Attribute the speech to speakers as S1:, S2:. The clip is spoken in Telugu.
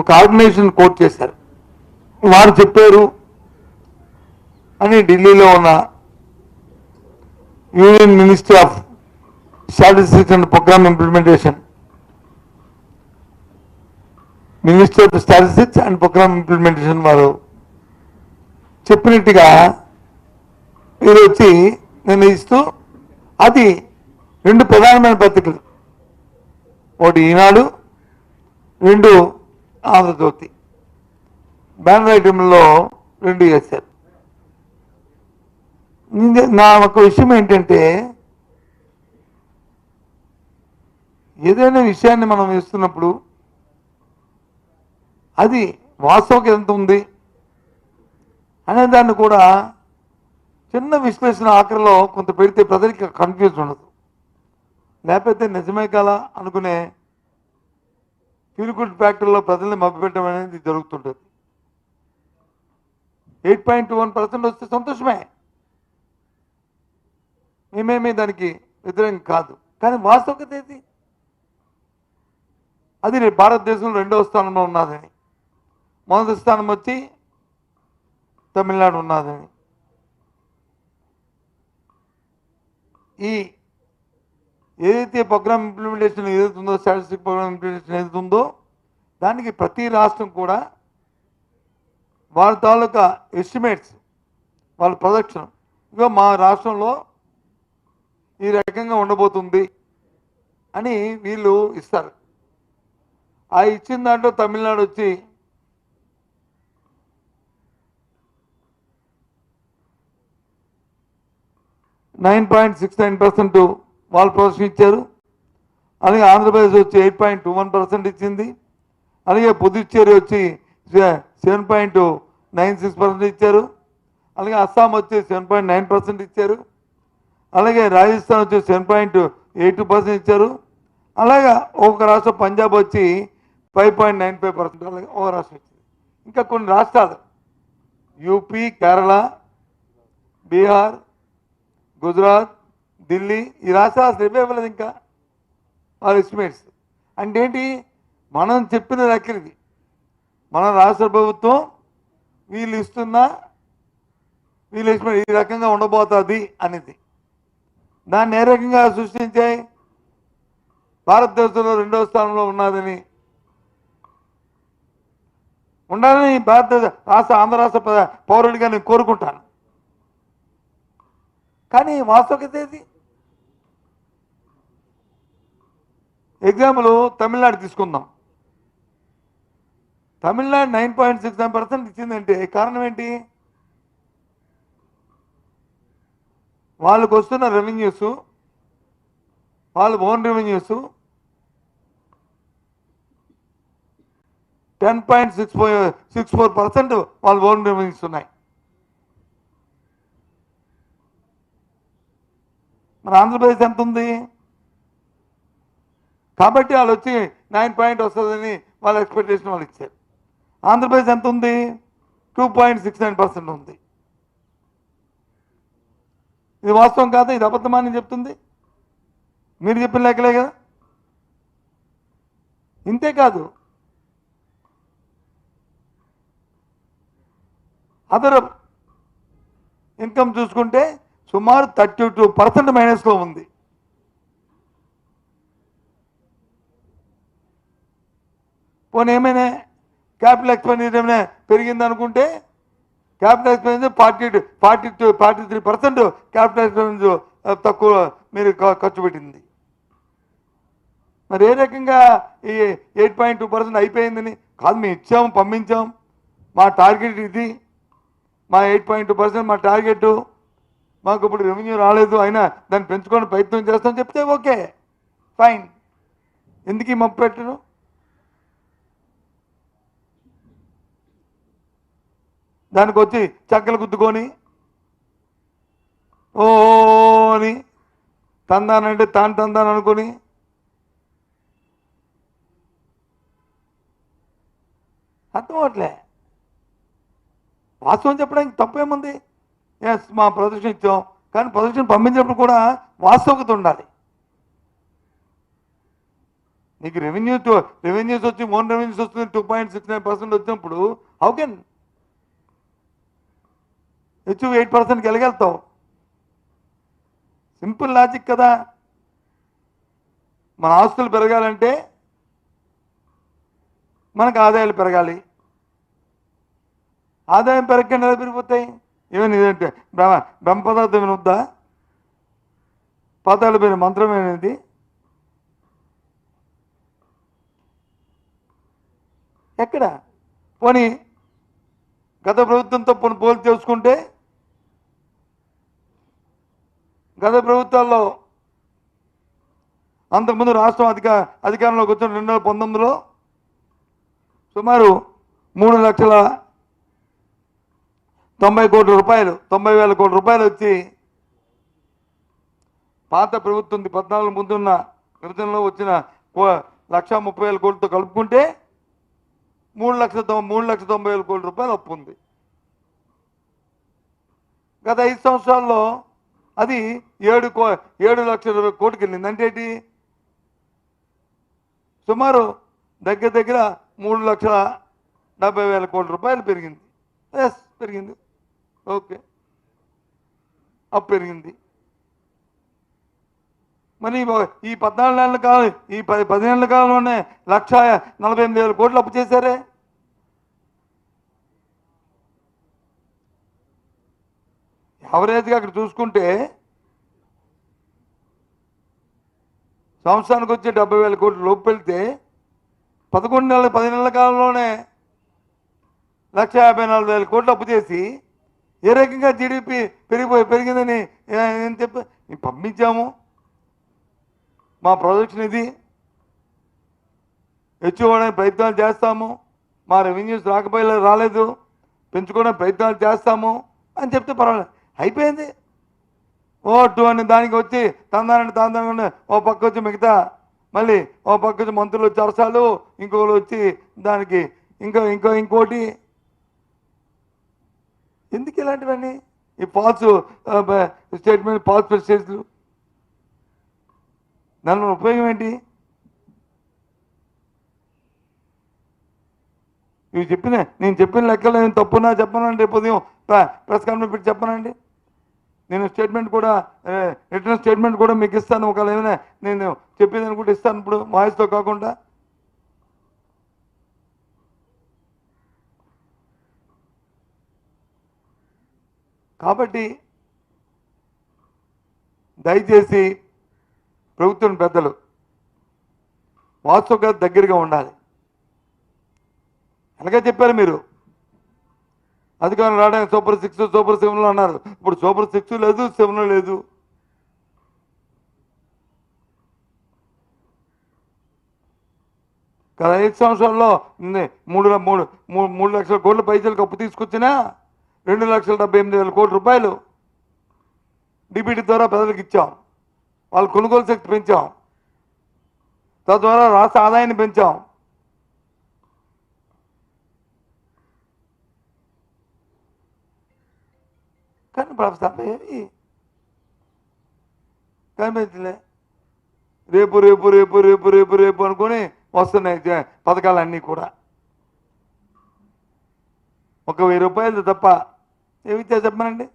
S1: ఒక ఆర్గనైజేషన్ కోట్ చేశారు. వారు చెప్పారు అని ఢిల్లీలో ఉన్న union ministry of statistics and programme implementation, ministry of statistics and programme implementation వారు చెప్పినట్టుగా మీరు వచ్చి నిర్ణయిస్తూ, అది 2 ప్రధానమైన పత్రికలు, ఒకటి ఈనాడు, 2 ఆంధ్రజ్యోతి బ్యానర్ ఐటెంలో 2 చేశారు. నా ఒక విషయం ఏంటంటే, ఏదైనా విషయాన్ని మనం ఇస్తున్నప్పుడు అది వాస్తవం ఎంత ఉంది అనే దాన్ని కూడా చిన్న విశ్లేషణ ఆఖరిలో కొంత పెడితే ప్రజలకి కన్ఫ్యూజ్ ఉండదు. లేకపోతే నిజమే కదా అనుకునే ఫీల్ ఫ్యాక్టరీలో ప్రజల్ని మభ్యపెట్టడం అనేది జరుగుతుంటుంది. 8.21% వస్తే సంతోషమే, మేమేమీ దానికి వ్యతిరేకం కాదు. కానీ వాస్తవికత ఏది? అది భారతదేశంలో 2వ స్థానంలో ఉన్నదని, మొదటి స్థానం వచ్చి తమిళనాడు ఉన్నదని. ఈ ఏదైతే ప్రోగ్రామ్ ఇంప్లిమెంటేషన్ ఏదైతే ఉందో, స్టాటిస్టిక్ ప్రోగ్రామ్ ఇంప్లిమెంటేషన్ ఏదైతే ఉందో, దానికి ప్రతి రాష్ట్రం కూడా వాళ్ళ తాలూకా ఎస్టిమేట్స్, వాళ్ళ ప్రొజెక్షన్, ఇక మా రాష్ట్రంలో ఈ రకంగా ఉండబోతుంది అని వీళ్ళు ఇస్తారు. ఆ ఇచ్చిన దాంట్లో తమిళనాడు వచ్చి 9.69% వాళ్ళు ప్రొజెక్షన్ ఇచ్చారు. అలాగే ఆంధ్రప్రదేశ్ వచ్చి 8.21% ఇచ్చింది. అలాగే పుదుచ్చేరి వచ్చి 7.96% ఇచ్చారు. అలాగే అస్సాం వచ్చి 7.9% ఇచ్చారు. అలాగే రాజస్థాన్ వచ్చి 7.82% ఇచ్చారు. అలాగే ఒక రాష్ట్రం పంజాబ్ వచ్చి 5.95%, అలాగే ఒక రాష్ట్రం ఇచ్చింది. ఇంకా కొన్ని రాష్ట్రాలు యూపీ, కేరళ, బీహార్, గుజరాత్, ఢిల్లీ, ఈ రాష్ట్రాలు అసలు ఇవ్వలేదు ఇంకా వాళ్ళ ఎస్టిమేట్స్. అంటే ఏంటి? మనం చెప్పిన లెక్కలకి మన రాష్ట్ర ప్రభుత్వం వీళ్ళు ఇస్తున్న వీళ్ళు ఎస్టిమేట్ ఈ రకంగా ఉండబోతుంది అనేది, దాన్ని ఏ రకంగా సృష్టించాయి? భారతదేశంలో 2వ స్థానంలో ఉన్నదని, ఉండాలని భారతదేశ ఆంధ్ర రాష్ట్ర పౌరుడిగా నేను కోరుకుంటాను. కానీ వాస్తవికత ఏది? ఎగ్జాంపుల్ తమిళనాడు తీసుకుందాం. తమిళనాడు 9.69% ఇచ్చిందంటే కారణం ఏంటి? వాళ్ళకు వస్తున్న రెవెన్యూస్, వాళ్ళ ఓన్ రెవెన్యూస్ 10.64% వాళ్ళ ఓన్ రెవెన్యూస్ ఉన్నాయి. మన ఆంధ్రప్రదేశ్ ఎంత ఉంది? కాబట్టి వాళ్ళు వచ్చి 9 వస్తుందని వాళ్ళ ఎక్స్పెక్టేషన్ వాళ్ళు ఇచ్చారు. ఆంధ్రప్రదేశ్ ఎంత ఉంది? 2.69% ఉంది. ఇది వాస్తవం కాదా? ఇది అబద్ధమని చెప్తుంది. మీరు చెప్పిన లెక్కలే కదా. ఇంతేకాదు, అదర్ ఇన్కమ్ చూసుకుంటే సుమారు 32% మైనస్లో ఉంది. పోనీ ఏమైనా క్యాపిటల్ ఎక్స్పెండిచర్ ఏమైనా పెరిగింది అనుకుంటే, క్యాపిటల్ ఎక్స్పెండిచర్ 43% క్యాపిటల్ ఎక్స్పెండిచర్ తక్కువ మీరు ఖర్చు పెట్టింది. మరి ఏ రకంగా ఈ 8.2% అయిపోయిందని కాదు, మేము ఇచ్చాము, పంపించాం, మా టార్గెట్ ఇది, మా 8.2% మా టార్గెట్, మాకు ఇప్పుడు రెవెన్యూ రాలేదు, అయినా దాన్ని పెంచుకోవడానికి ప్రయత్నం చేస్తామని చెప్తే ఓకే, ఫైన్. ఎందుకు ఈ మప్పు పెట్టను? దానికి వచ్చి చక్కలు గుద్దుకొని ఓ అని తందానంటే తాను తందాను అనుకొని అర్థం అవట్లే. వాస్తవం చెప్పడానికి తప్పేముంది? ఎస్, మా ప్రదర్శన ఇచ్చాం, కానీ ప్రదర్శన పంపించినప్పుడు కూడా వాస్తవికత ఉండాలి. నీకు రెవెన్యూస్ వచ్చి ఓన్ రెవెన్యూస్ వస్తుంది 2.69% వచ్చినప్పుడు హౌ కెన్ అచీవ్ 8%కి వెళ్ళగలుగుతావు? సింపుల్ లాజిక్ కదా. మన ఆస్తులు పెరగాలంటే మనకు ఆదాయాలు పెరగాలి. ఆదాయం పెరగకుండా ఎలా పెరిగిపోతాయి? ఏమైనా ఇదంటే బ్రహ్మ పదార్థం ఏమైనా వద్దా? పాతాళ పేరు మంత్రం ఏమైనది? ఎక్కడ? పోనీ గత ప్రభుత్వంతో పోల్చి చేసుకుంటే గత ప్రభుత్వాల్లో అంతకుముందు రాష్ట్రం అధికారంలోకి వచ్చిన 2019లో సుమారు 3,90,00,000 కోట్ల రూపాయలు వచ్చి పాత ప్రభుత్వం 14 ముందున్న విభజనలో వచ్చిన 1,30,000 కోట్లతో కలుపుకుంటే 3,90,000 కోట్ల రూపాయలు అప్పు ఉంది. గత 5 సంవత్సరాల్లో అది 7,20,000 కోట్లకి వెళ్ళింది. అంటే ఏంటి? సుమారు దగ్గర 3,70,000 కోట్ల రూపాయలు పెరిగింది. ఎస్, పెరిగింది. ఓకే, అప్పు పెరిగింది. మరి ఈ 14 నెలల కాలం, ఈ 10 నెలల కాలంలోనే 1,48,000 కోట్లు అప్పు చేశారే. యావరేజ్గా అక్కడ చూసుకుంటే సంవత్సరానికి వచ్చే 70,000 కోట్లు లోపు వెళ్తే 10 నెలల కాలంలోనే 1,54,000 కోట్లు అప్పు చేసి ఏ రకంగా జీడిపి పెరిగిందని ఏం చెప్పి పంపించాము. మా ప్రొజెక్షన్ ఇది, హెచ్చుకోవడానికి ప్రయత్నాలు చేస్తాము, మా రెవెన్యూస్ రాలేదు, పెంచుకోవడానికి ప్రయత్నాలు చేస్తాము అని చెప్తే పర్వాలేదు, అయిపోయింది. ఓటు అని దానికి వచ్చి తందానండి ఓ పక్క వచ్చి మిగతా, మళ్ళీ ఓ పక్క వచ్చి మంత్రులు వచ్చి అరసాలు, ఇంకొకరు వచ్చి దానికి ఇంకోటి. ఎందుకు ఇలాంటివన్నీ? ఈ ఫాల్స్ స్టేట్మెంట్, ఫాల్స్ మెసేజ్లు, దాని ఉపయోగం ఏంటి? నేను చెప్పిన లెక్కలు నేను తప్పున్నా చెప్పనండి. రేపు ఉదయం ప్రెస్ కాన్ఫరెన్స్ పెట్టి చెప్పనండి. నేను స్టేట్మెంట్ కూడా, రిటర్న్ స్టేట్మెంట్ కూడా మీకు ఇస్తాను. ఒకవేళ ఏమైనా నేను చెప్పేదని కూడా ఇస్తాను, ఇప్పుడు వాయిస్తో కాకుండా. కాబట్టి దయచేసి ప్రభుత్వం పెద్దలు వాస్తవ దగ్గరగా ఉండాలి. అలాగే చెప్పారు మీరు, అధికారం రావడానికి సూపర్ 6 సూపర్ 7 అన్నారు. ఇప్పుడు సూపర్ 6 లేదు, 7 లేదు. గత 5 సంవత్సరాల్లో 3 లక్షల కోట్ల పైసలకు అప్పు తీసుకొచ్చినా 2,78,000 కోట్ల రూపాయలు డిబిటీ ద్వారా ప్రజలకు ఇచ్చాం. వాళ్ళ కొనుగోలు శక్తి పెంచాం, తద్వారా రాష్ట్ర ఆదాయాన్ని పెంచాం. కానీ ప్రస్తుతం ఏమి కనిపించలే. రేపు రేపు రేపు రేపు రేపు రేపు అనుకొని వస్తున్నాయి పథకాలన్నీ కూడా. ఒక 1,000 రూపాయలు తప్ప ఏమిచ్చా చెప్పనండి.